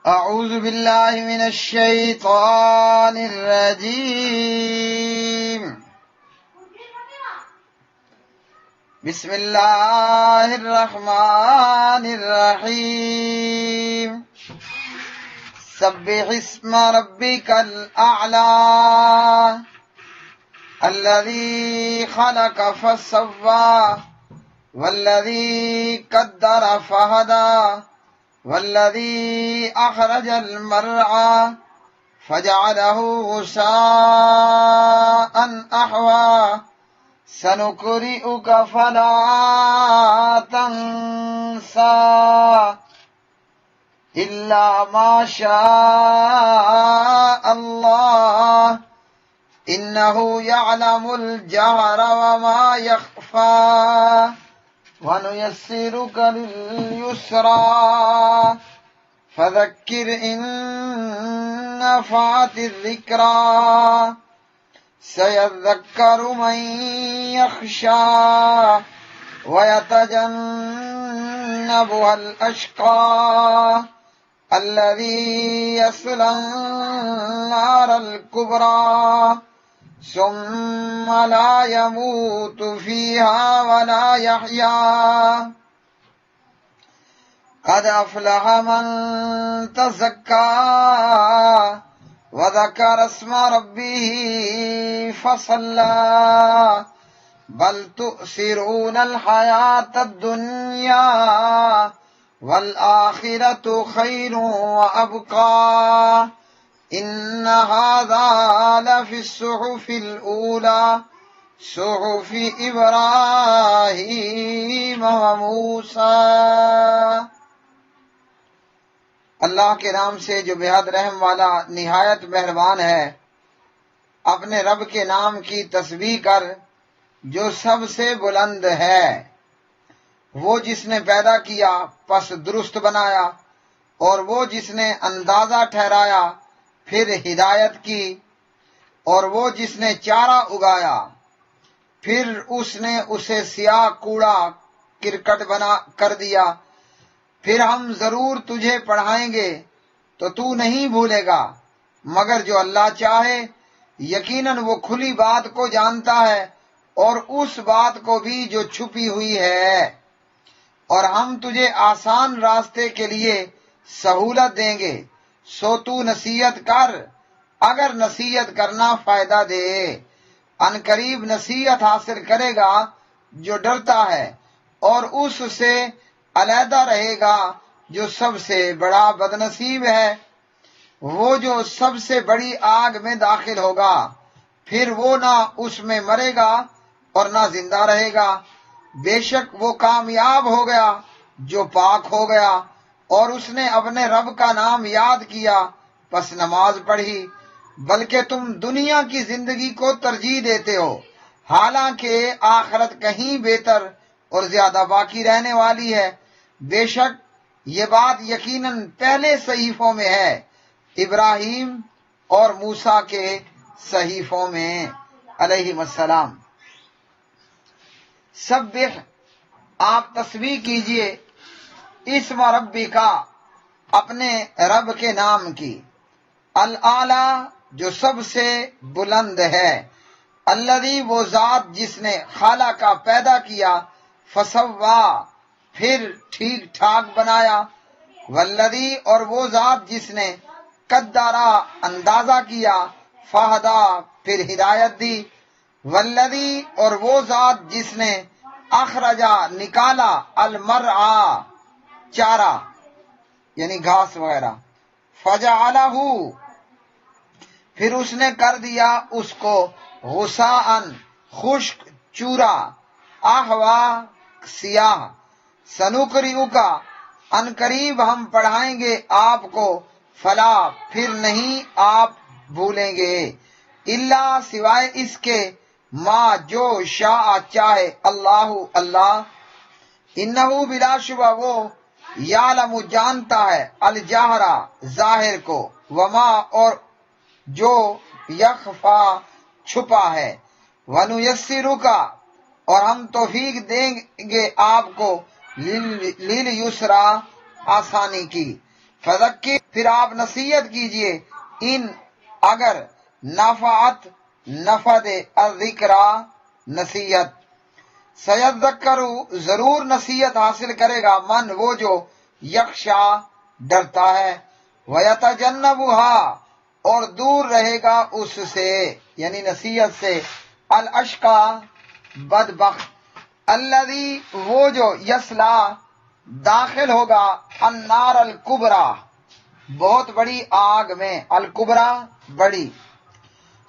أعوذ بالله من الشيطان الرجيم. بسم الله الرحمن الرحيم. سبح اسم ربك الأعلى الذي خلق فسوى والذي قدر فهدى والذي أخرج المرعى فجعله غثاء أحوى سنقرئك فلا تنسى إلا ما شاء الله إنه يعلم الجهر وما يخفى ونيسرك لليسرى فذكر إن نفعت الذكرى سيذكر من يخشى ويتجنبها الأشقى الذي يصلى النار الكبرى ثم لا يموت فيها ولا يحيا قد أفلح من تزكى وذكر اسم ربه فصلى بل تؤثرون الحياة الدنيا والآخرة خير وأبقى إن هذا لفي الصحف الأولى صحف إبراہیم وموسیٰ. اللہ کے نام سے جو بےحد رحم والا نہایت مہربان ہے. اپنے رب کے نام کی تسبیح کر جو سب سے بلند ہے. وہ جس نے پیدا کیا پس درست بنایا اور وہ جس نے اندازہ ٹھہرایا پھر ہدایت کی اور وہ جس نے چارہ اگایا پھر اس نے اسے سیاہ کوڑا کرکٹ بنا کر دیا. پھر ہم ضرور تجھے پڑھائیں گے تو تو نہیں بھولے گا مگر جو اللہ چاہے. یقیناً وہ کھلی بات کو جانتا ہے اور اس بات کو بھی جو چھپی ہوئی ہے. اور ہم تجھے آسان راستے کے لیے سہولت دیں گے سو تو نصیحت کر اگر نصیحت کرنا فائدہ دے. ان قریب نصیحت حاصل کرے گا جو ڈرتا ہے اور اس سے علیحدہ رہے گا جو سب سے بڑا بدنصیب ہے. وہ جو سب سے بڑی آگ میں داخل ہوگا پھر وہ نہ اس میں مرے گا اور نہ زندہ رہے گا. بے شک وہ کامیاب ہو گیا جو پاک ہو گیا اور اس نے اپنے رب کا نام یاد کیا پس نماز پڑھی. بلکہ تم دنیا کی زندگی کو ترجیح دیتے ہو حالانکہ آخرت کہیں بہتر اور زیادہ باقی رہنے والی ہے. بے شک یہ بات یقیناً پہلے صحیفوں میں ہے ابراہیم اور موسیٰ کے صحیفوں میں علیہم السلام. سبح آپ تسبیح کیجئے اسم ربی کا اپنے رب کے نام کی. الاعلی جو سب سے بلند ہے. الذی وہ ذات جس نے خالق کا پیدا کیا فسوا پھر ٹھیک ٹھاک بنایا. والذی اور وہ ذات جس نے قدرا اندازہ کیا فہدا پھر ہدایت دی. والذی اور وہ ذات جس نے اخرجا نکالا المرعا چارہ یعنی گھاس وغیرہ فجعلہ پھر اس نے کر دیا اس کو غثاء خشک چورا احوا سیاہ. سنقرئک ان قریب ہم پڑھائیں گے آپ کو فلا پھر نہیں آپ بھولیں گے الا سوائے اس کے ما جو شاء چاہے اللہ اللہ. انہ بلا شبہ وہ یعلم جانتا ہے الجہرا ظاہر کو وما اور جو یخفا چھپا ہے. وَنُيَسِّرُكَ اور ہم توفیق دیں گے آپ کو لیل یسرا آسانی کی. فذکر، پھر آپ نصیحت کیجئے، ان اگر نفعت نفع دے الذکرا نصیحت، سیذکروا ضرور نصیحت حاصل کرے گا من وہ جو یخشا ڈرتا ہے، ویتجنبها اور دور رہے گا اس سے یعنی نصیحت سے، الاشقا بدبخت، الذی وہ جو یصلا داخل ہوگا النار الکبریٰ بہت بڑی آگ میں، الکبریٰ بڑی،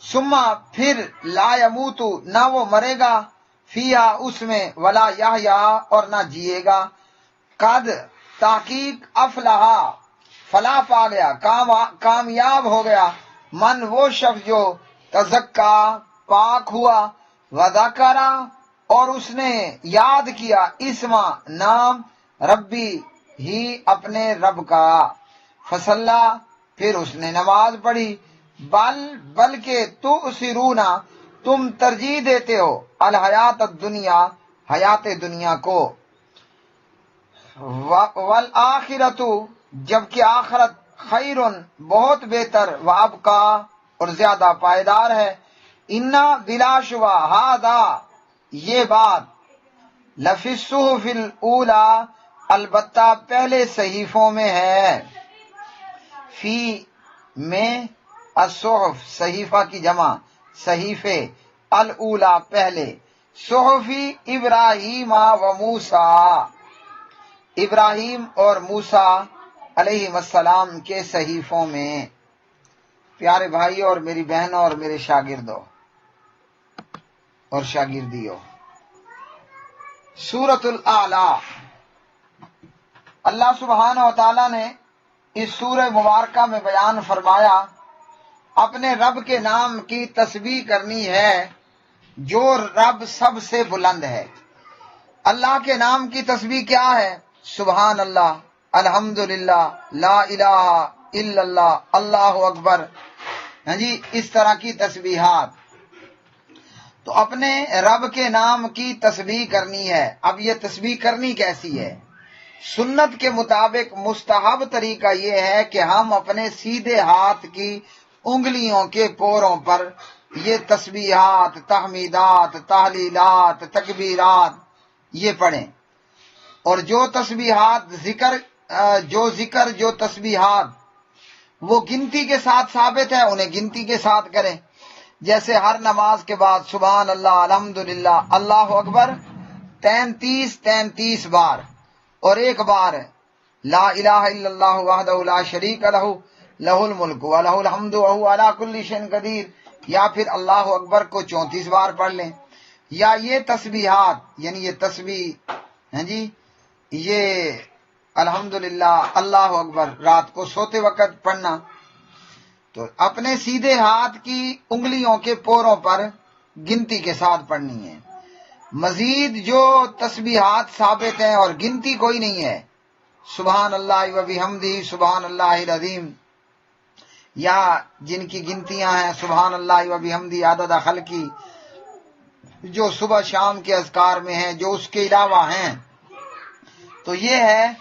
ثم پھر لا یموت نہ وہ مرے گا، فیہا اس میں، ولا یحییٰ اور نہ جیے گا، قد تحقیق افلح فلاح پا گیا، کامیاب ہو گیا، من وہ شخص جو تزکا پاک ہوا، وذکرہ اور اس نے یاد کیا، اسما نام، ربی ہی اپنے رب کا، فصلی پھر اس نے نماز پڑھی، بلکہ تؤثرون تم ترجیح دیتے ہو، الحیات الدنیا حیات دنیا کو، والآخرۃ جبکہ آخرت، خیر بہت بہتر، وابقا اور زیادہ پائیدار ہے، انا بلا شبہ، ہذا یہ بات، لفی الصحف الاولی البتہ پہلے صحیفوں میں ہے، فی میں الصحف صحیفہ کی جمع صحیفے، الاولی پہلے، صحفی ابراہیم و موسیٰ ابراہیم اور موسیٰ علیہ السلام کے صحیفوں میں۔ پیارے بھائی اور میری بہنوں اور میرے شاگردوں اور شاگردیوں، سورۃ الاعلی، اللہ سبحانہ و تعالیٰ نے اس سورہ مبارکہ میں بیان فرمایا اپنے رب کے نام کی تسبیح کرنی ہے جو رب سب سے بلند ہے۔ اللہ کے نام کی تسبیح کیا ہے؟ سبحان اللہ، الحمدللہ، لا الہ الا اللہ، اللہ اکبر، ہاں جی، اس طرح کی تسبیحات۔ تو اپنے رب کے نام کی تسبیح کرنی ہے۔ اب یہ تسبیح کرنی کیسی ہے؟ سنت کے مطابق مستحب طریقہ یہ ہے کہ ہم اپنے سیدھے ہاتھ کی انگلیوں کے پوروں پر یہ تسبیحات، تحمیدات، تحلیلات، تکبیرات یہ پڑھیں، اور جو تسبیحات جو تسبیحات وہ گنتی کے ساتھ ثابت ہے انہیں گنتی کے ساتھ کریں، جیسے ہر نماز کے بعد سبحان اللہ، الحمدللہ، اللہ اکبر 33 بار، اور ایک بار لا الہ الا اللہ وحدہ لا شریک لہ لہ الملک ولہ الحمد وہو علی کل شیء قدیر، یا پھر اللہ اکبر کو 34 بار پڑھ لیں، یا یہ تسبیحات یعنی یہ تسبیح، ہاں جی، یہ الحمدللہ، اللہ اکبر رات کو سوتے وقت پڑھنا۔ تو اپنے سیدھے ہاتھ کی انگلیوں کے پوروں پر گنتی کے ساتھ پڑھنی ہے۔ مزید جو تسبیحات ثابت ہیں اور گنتی کوئی نہیں ہے، سبحان اللہ و بحمدہ، سبحان اللہ العظیم، یا جن کی گنتیاں ہیں سبحان اللہ و بحمدہ عدد خلقی، جو صبح شام کے اذکار میں ہیں، جو اس کے علاوہ ہیں، تو یہ ہے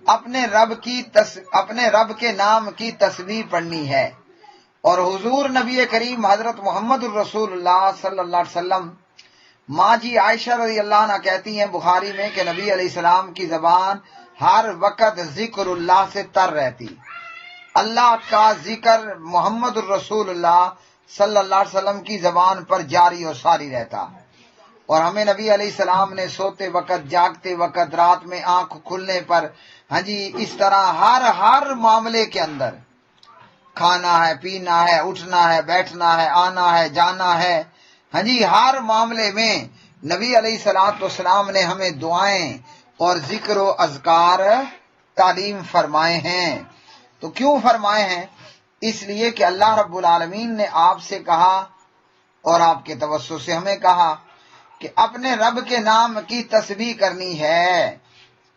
اپنے رب کے نام کی تسبیح پڑھنی ہے۔ اور حضور نبی کریم حضرت محمد الرسول اللہ صلی اللہ علیہ وسلم، ماں جی عائشہ رضی اللہ عنہ کہتی ہیں بخاری میں کہ نبی علیہ السلام کی زبان ہر وقت ذکر اللہ سے تر رہتی، اللہ کا ذکر محمد الرسول اللہ صلی اللہ علیہ وسلم کی زبان پر جاری اور ساری رہتا۔ اور ہمیں نبی علیہ السلام نے سوتے وقت، جاگتے وقت، رات میں آنکھ کھلنے پر، ہاں جی، اس طرح ہر معاملے کے اندر، کھانا ہے، پینا ہے، اٹھنا ہے، بیٹھنا ہے، آنا ہے، جانا ہے، ہاں جی، ہر معاملے میں نبی علیہ السلام نے ہمیں دعائیں اور ذکر و اذکار تعلیم فرمائے ہیں۔ تو کیوں فرمائے ہیں؟ اس لیے کہ اللہ رب العالمین نے آپ سے کہا اور آپ کے توسط سے ہمیں کہا کہ اپنے رب کے نام کی تسبیح کرنی ہے۔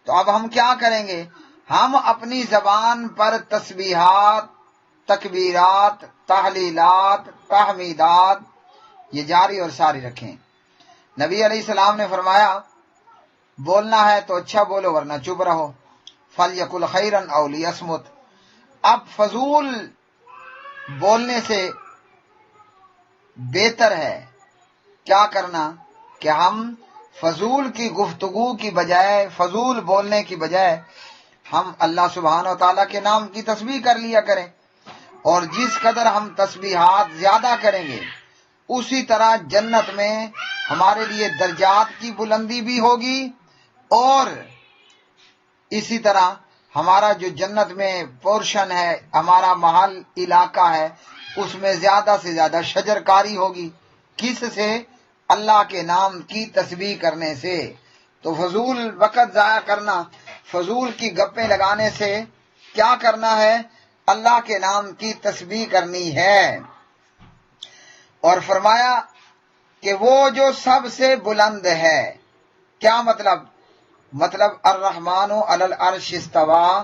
تو اب ہم کیا کریں گے؟ ہم اپنی زبان پر تسبیحات، تکبیرات، تحلیلات، تحمیدات یہ جاری اور ساری رکھیں۔ نبی علیہ السلام نے فرمایا بولنا ہے تو اچھا بولو ورنہ چپ رہو، فَلْيَقُلْ خَيْرًا أَوْ لِيَصْمُتْ، اب فضول بولنے سے بہتر ہے کیا کرنا کہ ہم فضول کی گفتگو کی بجائے، فضول بولنے کی بجائے ہم اللہ سبحانہ و تعالیٰ کے نام کی تسبیح کر لیا کریں، اور جس قدر ہم تسبیحات زیادہ کریں گے اسی طرح جنت میں ہمارے لیے درجات کی بلندی بھی ہوگی، اور اسی طرح ہمارا جو جنت میں پورشن ہے، ہمارا محل علاقہ ہے، اس میں زیادہ سے زیادہ شجرکاری ہوگی۔ کس سے؟ اللہ کے نام کی تسبیح کرنے سے۔ تو فضول وقت ضائع کرنا، فضول کی گپیں لگانے سے کیا کرنا ہے؟ اللہ کے نام کی تسبیح کرنی ہے۔ اور فرمایا کہ وہ جو سب سے بلند ہے۔ کیا مطلب؟ مطلب الرحمن علی العرش استویٰ،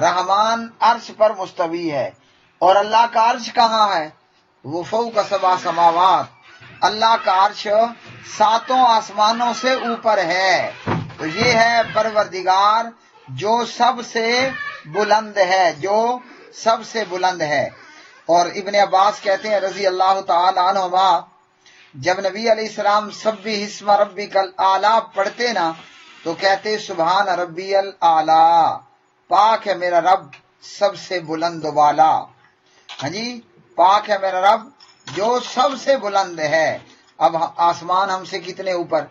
رحمان عرش پر مستوی ہے، اور اللہ کا عرش کہاں ہے؟ وہ فوق سبع سماوات، اللہ کا عرش 7 آسمانوں سے اوپر ہے۔ تو یہ ہے پروردگار جو سب سے بلند ہے، جو سب سے بلند ہے۔ اور ابن عباس کہتے ہیں رضی اللہ تعالی عنہما، جب نبی علیہ السلام سبح اسم ربک الاعلی پڑھتے نا تو کہتے سبحان ربی الاعلی، پاک ہے میرا رب سب سے بلند والا۔ ہاں جی، پاک ہے میرا رب جو سب سے بلند ہے۔ اب آسمان ہم سے کتنے اوپر،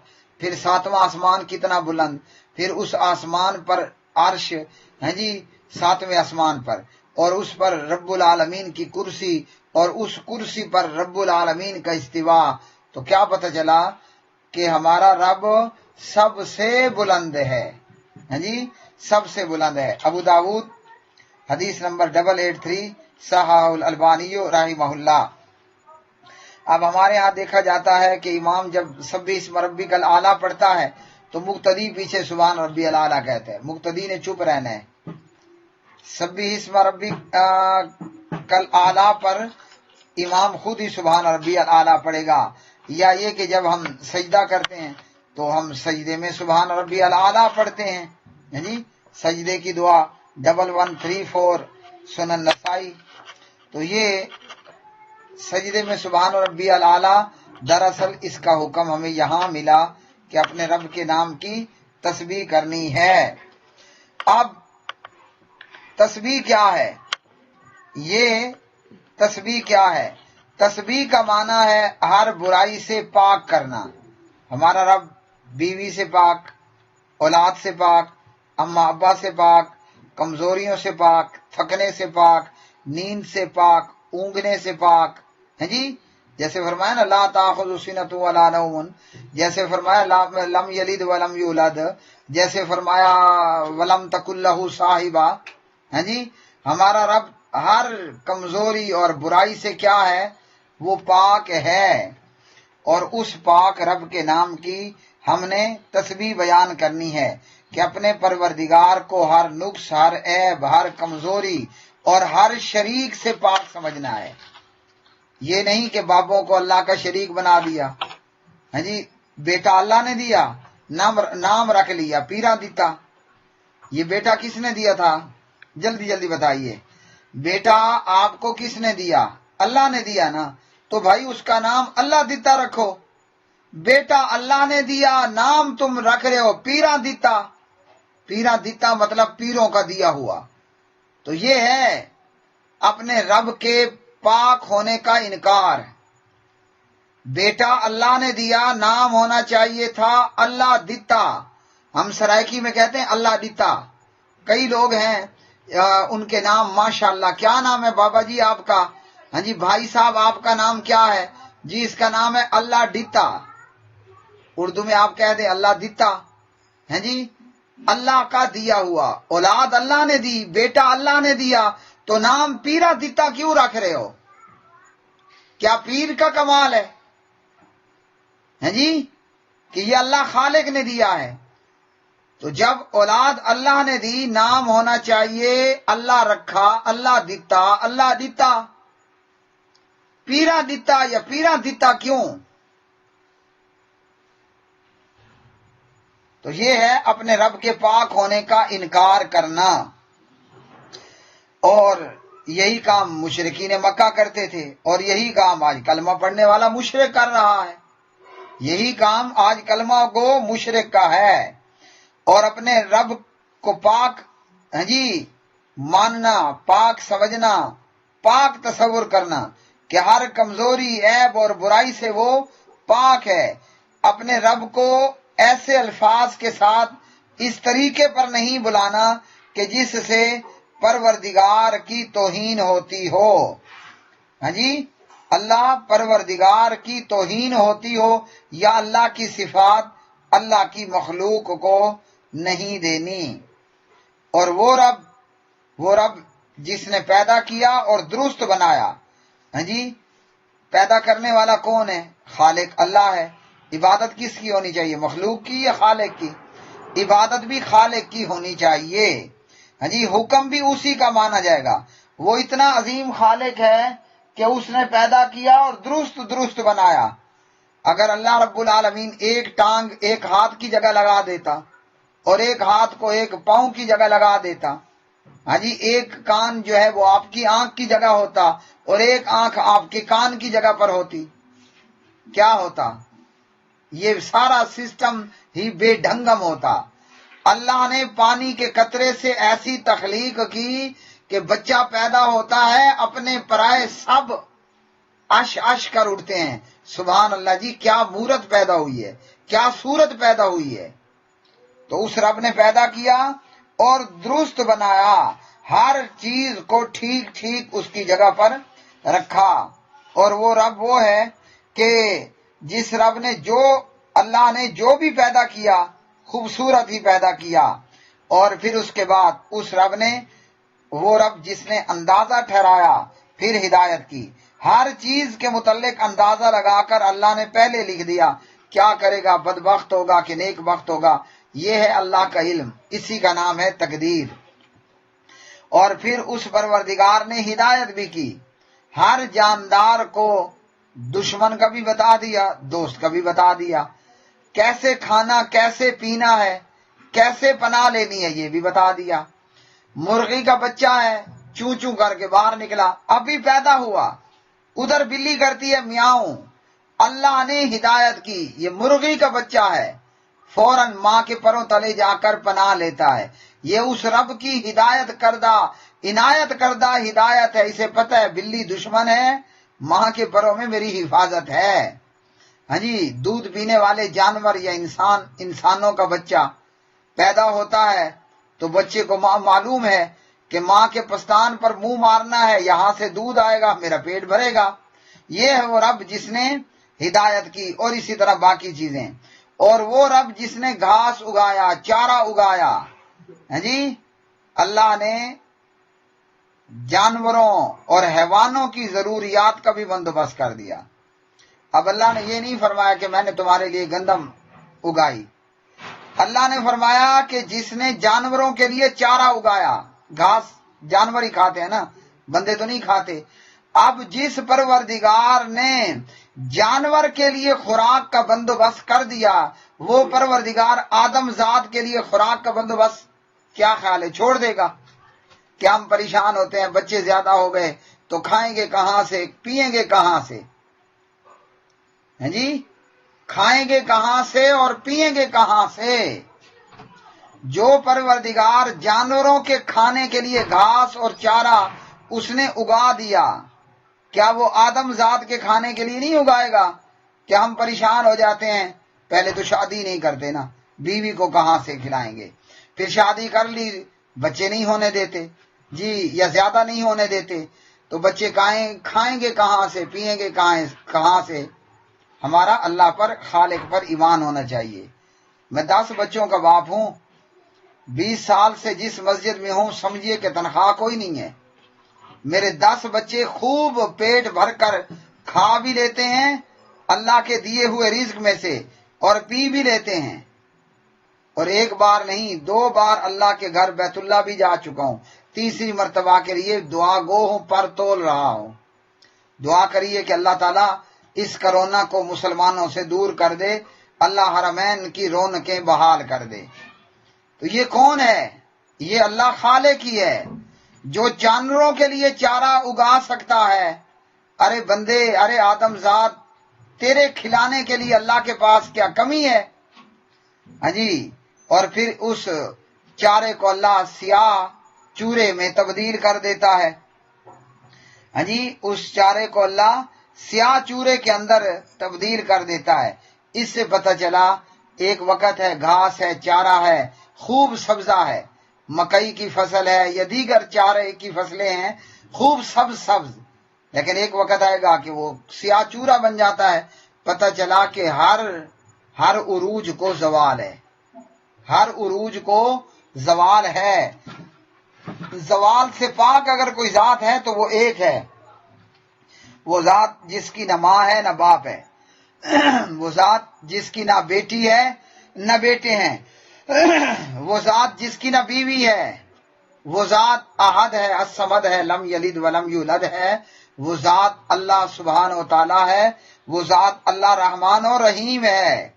پھر 7واں آسمان کتنا بلند، پھر اس آسمان پر عرش، ہاں جی 7ویں آسمان پر، اور اس پر رب العالمین کی کرسی، اور اس کرسی پر رب العالمین کا استوا۔ تو کیا پتہ چلا کہ ہمارا رب سب سے بلند ہے، ہاں جی سب سے بلند ہے۔ ابو داود حدیث نمبر 883، صححہ الالبانی رحمہ اللہ۔ اب ہمارے ہاں دیکھا جاتا ہے کہ امام جب سبح اسم ربک الاعلی پڑھتا ہے تو مقتدی پیچھے سبحان ربی الاعلی کہتے ہیں، مقتدی نے چپ رہنا ہے۔ سبح اسم ربک الاعلی پر امام خود ہی سبحان ربی الاعلی پڑھے گا، یا یہ کہ جب ہم سجدہ کرتے ہیں تو ہم سجدے میں سبحان ربی الاعلی پڑھتے ہیں، یعنی سجدے کی دعا 1134 سنن نسائی۔ تو یہ سجدے میں سبحان ربی الاعلی، دراصل اس کا حکم ہمیں یہاں ملا کہ اپنے رب کے نام کی تسبیح کرنی ہے۔ اب تسبیح کیا ہے؟ یہ تسبیح کیا ہے؟ تسبیح کا معنی ہے ہر برائی سے پاک کرنا۔ ہمارا رب بیوی سے پاک، اولاد سے پاک، اماں ابا سے پاک، کمزوریوں سے پاک، تھکنے سے پاک، نیند سے پاک، اونگنے سے پاک، ہے جی، جیسے فرمایا نا لا تاخذ سنۃ ولا نوم، جیسے فرمایا لم یلد ولم یولد، جیسے فرمایا ولم تکن لہ صاحبہ، ہے جی۔ ہمارا رب ہر کمزوری اور برائی سے کیا ہے؟ وہ پاک ہے، اور اس پاک رب کے نام کی ہم نے تسبیح بیان کرنی ہے کہ اپنے پروردگار کو ہر نقص، ہر عیب، ہر کمزوری اور ہر شریک سے پاک سمجھنا ہے۔ یہ نہیں کہ بابوں کو اللہ کا شریک بنا دیا، ہاں جی، بیٹا اللہ نے دیا، نام رکھ لیا پیرا دیتا۔ یہ بیٹا کس نے دیا تھا؟ جلدی جلدی بتائیے۔ بیٹا آپ کو کس نے دیا؟ اللہ نے دیا نا، تو بھائی اس کا نام اللہ دیتا رکھو۔ بیٹا اللہ نے دیا، نام تم رکھ رہے ہو پیرا دیتا۔ پیرا دیتا مطلب پیروں کا دیا ہوا۔ تو یہ ہے اپنے رب کے پاک ہونے کا انکار۔ بیٹا اللہ نے دیا، نام ہونا چاہیے تھا اللہ دیتا۔ ہم سرائکی میں کہتے ہیں اللہ دیتا۔ کئی لوگ ہیں ان کے نام ماشاءاللہ، کیا نام ہے بابا جی آپ کا؟ ہاں جی بھائی صاحب آپ کا نام کیا ہے؟ جی اس کا نام ہے اللہ دیتا۔ اردو میں آپ کہہ دیں اللہ دیتا، ہیں جی، اللہ کا دیا ہوا۔ اولاد اللہ نے دی، بیٹا اللہ نے دیا، تو نام پیرا دیتا کیوں رکھ رہے ہو؟ کیا پیر کا کمال ہے؟ ہیں جی، کہ یہ اللہ خالق نے دیا ہے۔ تو جب اولاد اللہ نے دی، نام ہونا چاہیے اللہ رکھا، اللہ دیتا، اللہ دیتا۔ پیرا دیتا یا پیرا دیتا کیوں؟ تو یہ ہے اپنے رب کے پاک ہونے کا انکار کرنا۔ اور یہی کام مشرکین مکہ کرتے تھے، اور یہی کام آج کلمہ پڑھنے والا مشرک کر رہا ہے، یہی کام آج کلمہ گو مشرک کا ہے۔ اور اپنے رب کو پاک ماننا، پاک سمجھنا، پاک تصور کرنا کہ ہر کمزوری، عیب اور برائی سے وہ پاک ہے۔ اپنے رب کو ایسے الفاظ کے ساتھ اس طریقے پر نہیں بلانا کہ جس سے پروردگار کی توہین ہوتی ہو۔ اللہ پروردگار کی توہین ہوتی ہو، یا اللہ کی صفات اللہ کی مخلوق کو نہیں دینی۔ اور وہ رب جس نے پیدا کیا اور درست بنایا۔ پیدا کرنے والا کون ہے؟ خالق اللہ ہے۔ عبادت کس کی ہونی چاہیے؟ مخلوق کی یا خالق کی؟ عبادت بھی خالق کی ہونی چاہیے۔ حکم بھی اسی کا مانا جائے گا۔ وہ اتنا عظیم خالق ہے کہ اس نے پیدا کیا اور درست بنایا۔ اگر اللہ رب العالمین ایک ٹانگ ایک ہاتھ کی جگہ لگا دیتا، اور ایک ہاتھ کو ایک پاؤں کی جگہ لگا دیتا، ایک کان جو ہے وہ آپ کی آنکھ کی جگہ ہوتا، اور ایک آنکھ آپ کے کان کی جگہ پر ہوتی، کیا ہوتا؟ یہ سارا سسٹم ہی بے ڈھنگم ہوتا۔ اللہ نے پانی کے قطرے سے ایسی تخلیق کی کہ بچہ پیدا ہوتا ہے، اپنے پرائے سب اش کر اٹھتے ہیں۔ سبحان اللہ جی، کیا مورت پیدا ہوئی ہے، کیا صورت پیدا ہوئی ہے۔ تو اس رب نے پیدا کیا اور درست بنایا، ہر چیز کو ٹھیک اس کی جگہ پر رکھا۔ اور وہ رب وہ ہے کہ جس رب نے اللہ نے جو بھی پیدا کیا خوبصورت ہی پیدا کیا، اور پھر اس کے بعد اس رب نے، وہ رب جس نے اندازہ ٹھہرایا پھر ہدایت کی، ہر چیز کے متعلق اندازہ لگا کر اللہ نے پہلے لکھ دیا کیا کرے گا، بدبخت ہوگا کہ نیک بخت ہوگا۔ یہ ہے اللہ کا علم، اسی کا نام ہے تقدیر۔ اور پھر اس پروردگار نے ہدایت بھی کی، ہر جاندار کو دشمن کا بھی بتا دیا، دوست کا بھی بتا دیا، کیسے کھانا کیسے پینا ہے، کیسے پناہ لینی ہے یہ بھی بتا دیا۔ مرغی کا بچہ ہے، چوں چوں کر کے باہر نکلا، ابھی پیدا ہوا، ادھر بلی کرتی ہے میاؤں، اللہ نے ہدایت کی، یہ مرغی کا بچہ ہے، فوراً ماں کے پروں تلے جا کر پناہ لیتا ہے۔ یہ اس رب کی ہدایت کردہ، عنایت کردہ ہدایت ہے، اسے پتہ ہے بلی دشمن ہے، ماں کے پروں میں میری حفاظت ہے۔ دودھ پینے والے جانور یا انسانوں کا بچہ پیدا ہوتا ہے تو بچے کو معلوم ہے کہ ماں کے پستان پر منہ مارنا ہے، یہاں سے دودھ آئے گا، میرا پیٹ بھرے گا۔ یہ ہے وہ رب جس نے ہدایت کی، اور اسی طرح باقی چیزیں۔ اور وہ رب جس نے گھاس اگایا، چارہ اگایا، اللہ نے جانوروں اور حیوانوں کی ضروریات کا بھی بندوبست کر دیا۔ اب اللہ نے یہ نہیں فرمایا کہ میں نے تمہارے لیے گندم اگائی، اللہ نے فرمایا کہ جس نے جانوروں کے لیے چارہ اگایا، گھاس جانور ہی کھاتے ہیں نا، بندے تو نہیں کھاتے۔ اب جس پروردگار نے جانور کے لیے خوراک کا بندوبست کر دیا، وہ پروردگار آدم ذات کے لیے خوراک کا بندوبست کیا خیال ہے چھوڑ دے گا؟ کیا ہم پریشان ہوتے ہیں بچے زیادہ ہو گئے تو کھائیں گے کہاں سے، پئیں گے کہاں سے؟ کھائیں گے کہاں سے اور پئیں گے کہاں سے؟ جو پروردگار جانوروں کے کھانے کے لیے گھاس اور چارہ اس نے اگا دیا، کیا وہ آدم ذات کے کھانے کے لیے نہیں اگائے گا؟ کیا ہم پریشان ہو جاتے ہیں؟ پہلے تو شادی نہیں کرتے نا، بیوی کو کہاں سے کھلائیں گے؟ پھر شادی کر لی، بچے نہیں ہونے دیتے یا زیادہ نہیں ہونے دیتے، تو بچے کھائیں گے کہاں سے، پئیں گے کہاں سے؟ ہمارا اللہ پر، خالق پر ایمان ہونا چاہیے۔ میں 10 بچوں کا باپ ہوں، 20 سال سے جس مسجد میں ہوں، سمجھیے کہ تنخواہ کوئی نہیں ہے۔ میرے 10 بچے خوب پیٹ بھر کر کھا بھی لیتے ہیں اللہ کے دیے ہوئے رزق میں سے، اور پی بھی لیتے ہیں۔ اور ایک بار نہیں، 2 بار اللہ کے گھر بیت اللہ بھی جا چکا ہوں، 3ری مرتبہ کے لیے دعا گو ہوں، پر تول رہا ہوں۔ دعا کریے کہ اللہ تعالیٰ اس کرونا کو مسلمانوں سے دور کر دے، اللہ حرمین کی رونقیں بحال کر دے۔ تو یہ کون ہے؟ یہ اللہ خالق ہی ہے۔ جو جانوروں کے لیے چارہ اگا سکتا ہے، ارے بندے، ارے آدم ذات، تیرے کھلانے کے لیے اللہ کے پاس کیا کمی ہے؟ ہاں جی، اور پھر اس چارے کو اللہ سیاہ چورے میں تبدیل کر دیتا ہے۔ ہاں جی، اس چارے کو اللہ سیاہ چورے کے اندر تبدیل کر دیتا ہے۔ اس سے پتہ چلا ایک وقت ہے، گھاس ہے، چارہ ہے، خوب سبزہ ہے، مکئی کی فصل ہے یا دیگر چارے کی فصلیں ہیں، خوب سبز، لیکن ایک وقت آئے گا کہ وہ سیاہ چورا بن جاتا ہے۔ پتہ چلا کہ ہر عروج کو زوال ہے، ہر عروج کو زوال ہے۔ زوال سے پاک اگر کوئی ذات ہے تو وہ ایک ہے، وہ ذات جس کی نہ ماں ہے نہ باپ ہے، وہ ذات جس کی نہ بیٹی ہے نہ بیٹے ہیں، وہ ذات جس کی نہ بیوی ہے، وہ ذات احد ہے، الصمد ہے، لم یلد ولم یولد ہے، وہ ذات اللہ سبحانہ و تعالی ہے، وہ ذات اللہ رحمان و رحیم ہے۔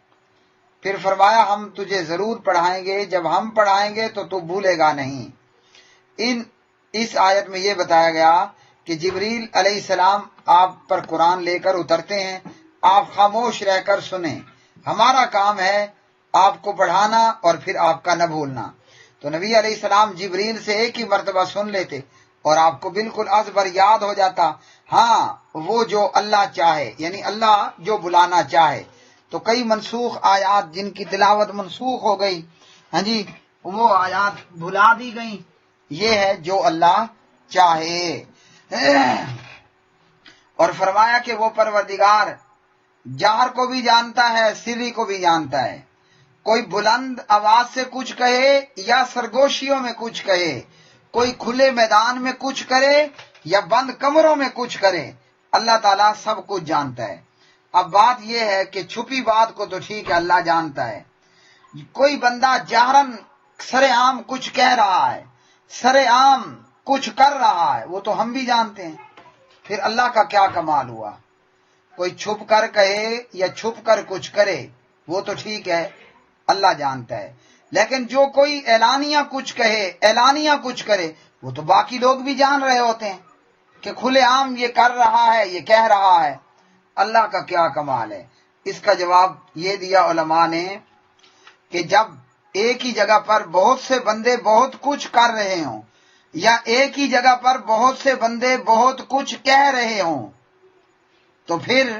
پھر فرمایا ہم تجھے ضرور پڑھائیں گے، جب ہم پڑھائیں گے تو تو بھولے گا نہیں۔ اس آیت میں یہ بتایا گیا کہ جبریل علیہ السلام آپ پر قرآن لے کر اترتے ہیں، آپ خاموش رہ کر سنیں، ہمارا کام ہے آپ کو پڑھانا اور پھر آپ کا نہ بھولنا۔ تو نبی علیہ السلام جبریل سے ایک ہی مرتبہ سن لیتے اور آپ کو بالکل ازبر یاد ہو جاتا۔ ہاں، وہ جو اللہ چاہے، یعنی اللہ جو بلانا چاہے، تو کئی منسوخ آیات جن کی تلاوت منسوخ ہو گئی، ہاں جی، وہ آیات بھلا دی گئیں۔ یہ ہے جو اللہ چاہے۔ اور فرمایا کہ وہ پروردگار جہر کو بھی جانتا ہے، سری کو بھی جانتا ہے۔ کوئی بلند آواز سے کچھ کہے یا سرگوشیوں میں کچھ کہے، کوئی کھلے میدان میں کچھ کرے یا بند کمروں میں کچھ کرے، اللہ تعالیٰ سب کچھ جانتا ہے۔ اب بات یہ ہے کہ چھپی بات کو تو ٹھیک ہے، اللہ جانتا ہے۔ کوئی بندہ جہرن سر عام کچھ کہہ رہا ہے، سر عام کچھ کر رہا ہے، وہ تو ہم بھی جانتے ہیں، پھر اللہ کا کیا کمال ہوا؟ کوئی چھپ کر کہے یا چھپ کر کچھ کرے، وہ تو ٹھیک ہے، اللہ جانتا ہے۔ لیکن جو کوئی اعلانیہ کچھ کہے، اعلانیہ کچھ کرے، وہ تو باقی لوگ بھی جان رہے ہوتے ہیں کہ کھلے عام یہ کر رہا ہے، یہ کہہ رہا ہے۔ اللہ کا کیا کمال ہے؟ اس کا جواب یہ دیا علماء نے کہ جب ایک ہی جگہ پر بہت سے بندے بہت کچھ کر رہے ہوں یا ایک ہی جگہ پر بہت سے بندے بہت کچھ کہہ رہے ہوں، تو پھر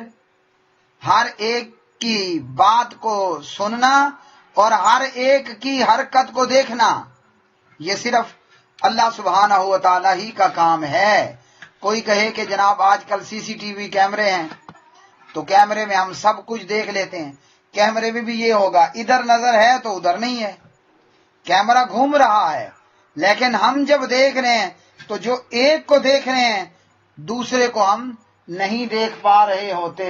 ہر ایک کی بات کو سننا اور ہر ایک کی حرکت کو دیکھنا، یہ صرف اللہ سبحانہ و تعالی ہی کا کام ہے۔ کوئی کہے کہ جناب آج کل سی سی ٹی وی کیمرے ہیں تو کیمرے میں ہم سب کچھ دیکھ لیتے ہیں، کیمرے میں بھی یہ ہوگا، ادھر نظر ہے تو ادھر نہیں ہے، کیمرہ گھوم رہا ہے، لیکن ہم جب دیکھ رہے ہیں تو جو ایک کو دیکھ رہے ہیں دوسرے کو ہم نہیں دیکھ پا رہے ہوتے۔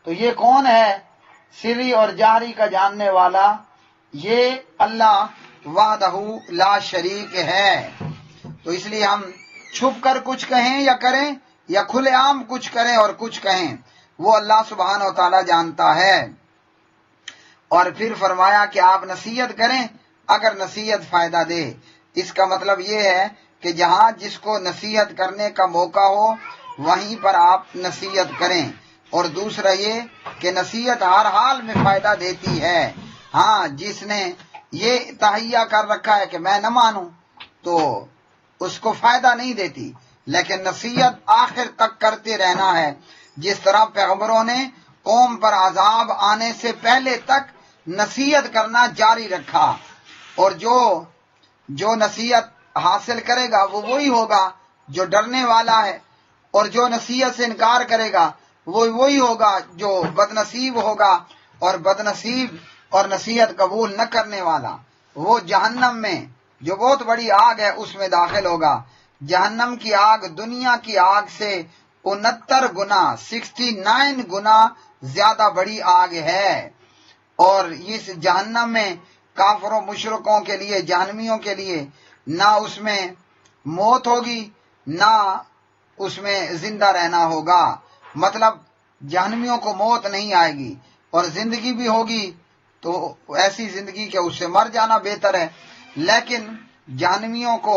تو یہ کون ہے؟ سری اور جاری کا جاننے والا، یہ اللہ وحدہ لا شریک ہے۔ تو اس لیے ہم چھپ کر کچھ کہیں یا کریں یا کھلے عام کچھ کریں اور کچھ کہیں، وہ اللہ سبحانہ و تعالی جانتا ہے۔ اور پھر فرمایا کہ آپ نصیحت کریں اگر نصیحت فائدہ دے۔ اس کا مطلب یہ ہے کہ جہاں جس کو نصیحت کرنے کا موقع ہو وہیں پر آپ نصیحت کریں۔ اور دوسرا یہ کہ نصیحت ہر حال میں فائدہ دیتی ہے۔ ہاں، جس نے یہ تہیہ کر رکھا ہے کہ میں نہ مانوں تو اس کو فائدہ نہیں دیتی، لیکن نصیحت آخر تک کرتے رہنا ہے۔ جس طرح پیغمبروں نے قوم پر عذاب آنے سے پہلے تک نصیحت کرنا جاری رکھا، اور جو نصیحت حاصل کرے گا وہ وہی ہوگا جو ڈرنے والا ہے، اور جو نصیحت سے انکار کرے گا وہ وہی ہوگا جو بد نصیب ہوگا، اور بد نصیب اور نصیحت قبول نہ کرنے والا وہ جہنم میں، جو بہت بڑی آگ ہے، اس میں داخل ہوگا۔ جہنم کی آگ دنیا کی آگ سے 69 گنا 69 گنا زیادہ بڑی آگ ہے، اور اس جہنم میں کافروں مشرکوں کے لیے، جہنمیوں کے لیے نہ اس میں موت ہوگی نہ اس میں زندہ رہنا ہوگا۔ مطلب جہنمیوں کو موت نہیں آئے گی، اور زندگی بھی ہوگی تو ایسی زندگی کہ اس سے مر جانا بہتر ہے، لیکن جہنمیوں کو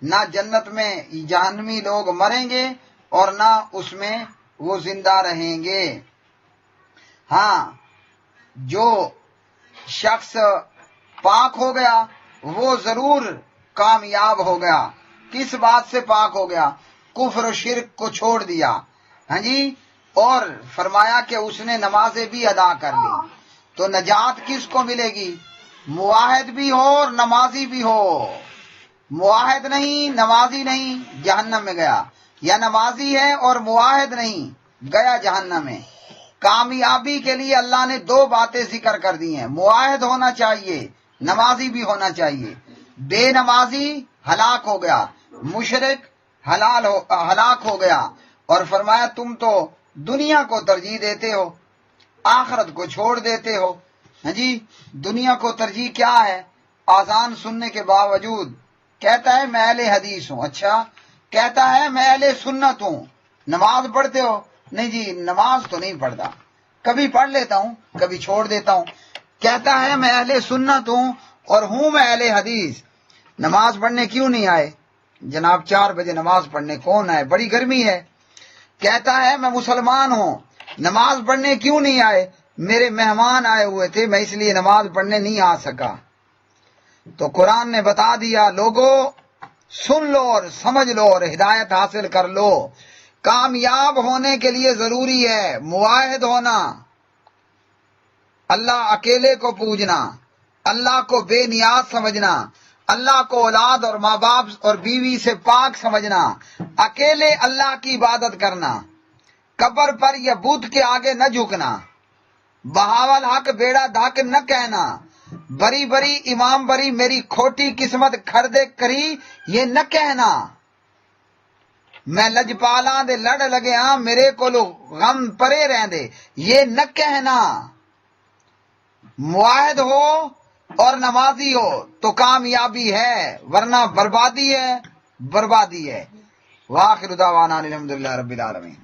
نہ جنت میں جہنمی لوگ مریں گے اور نہ اس میں وہ زندہ رہیں گے۔ ہاں، جو شخص پاک ہو گیا وہ ضرور کامیاب ہو گیا۔ کس بات سے پاک ہو گیا؟ کفر و شرک کو چھوڑ دیا، ہاں جی، اور فرمایا کہ اس نے نمازیں بھی ادا کر لی۔ تو نجات کس کو ملے گی؟ موحد بھی ہو اور نمازی بھی ہو۔ موحد نہیں، نمازی نہیں، جہنم میں گیا، یا نمازی ہے اور موحد نہیں، گیا جہنم میں۔ کامیابی کے لیے اللہ نے دو باتیں ذکر کر دی ہیں، موحد ہونا چاہیے، نمازی بھی ہونا چاہیے۔ بے نمازی ہلاک ہو گیا، مشرک ہلاک ہو گیا، اور فرمایا تم تو دنیا کو ترجیح دیتے ہو، آخرت کو چھوڑ دیتے ہو۔ ہاں جی، دنیا کو ترجیح کیا ہے؟ آذان سننے کے باوجود کہتا ہے میں اہل حدیث ہوں۔ اچھا، کہتا ہے میں اہل سنت ہوں۔ نماز پڑھتے ہو؟ نہیں جی، نماز تو نہیں پڑھتا، کبھی پڑھ لیتا ہوں کبھی چھوڑ دیتا ہوں۔ کہتا ہے میں اہل سنت ہوں اور ہوں میں اہل حدیث، نماز پڑھنے کیوں نہیں آئے؟ جناب 4 بجے نماز پڑھنے کون آئے؟ بڑی گرمی ہے۔ کہتا ہے میں مسلمان ہوں، نماز پڑھنے کیوں نہیں آئے؟ میرے مہمان آئے ہوئے تھے، میں اس لیے نماز پڑھنے نہیں آ سکا۔ تو قرآن نے بتا دیا لوگو سن لو اور سمجھ لو اور ہدایت حاصل کر لو، کامیاب ہونے کے لیے ضروری ہے موحد ہونا، اللہ اکیلے کو پوجنا، اللہ کو بے نیاز سمجھنا، اللہ کو اولاد اور ماں باپ اور بیوی سے پاک سمجھنا، اکیلے اللہ کی عبادت کرنا، قبر پر یا بت کے آگے نہ جھکنا، بہاول حق بیڑا دھک نہ کہنا، بری بری امام بری میری کھوٹی قسمت کھردے کری یہ نہ کہنا، میں لجپالاں دے لڑ لگے ہاں میرے کو غم پرے رہندے یہ نہ کہنا۔ موحد ہو اور نمازی ہو تو کامیابی ہے، ورنہ بربادی ہے، بربادی ہے۔ وآخر دعوانا الحمدللہ رب العالمین۔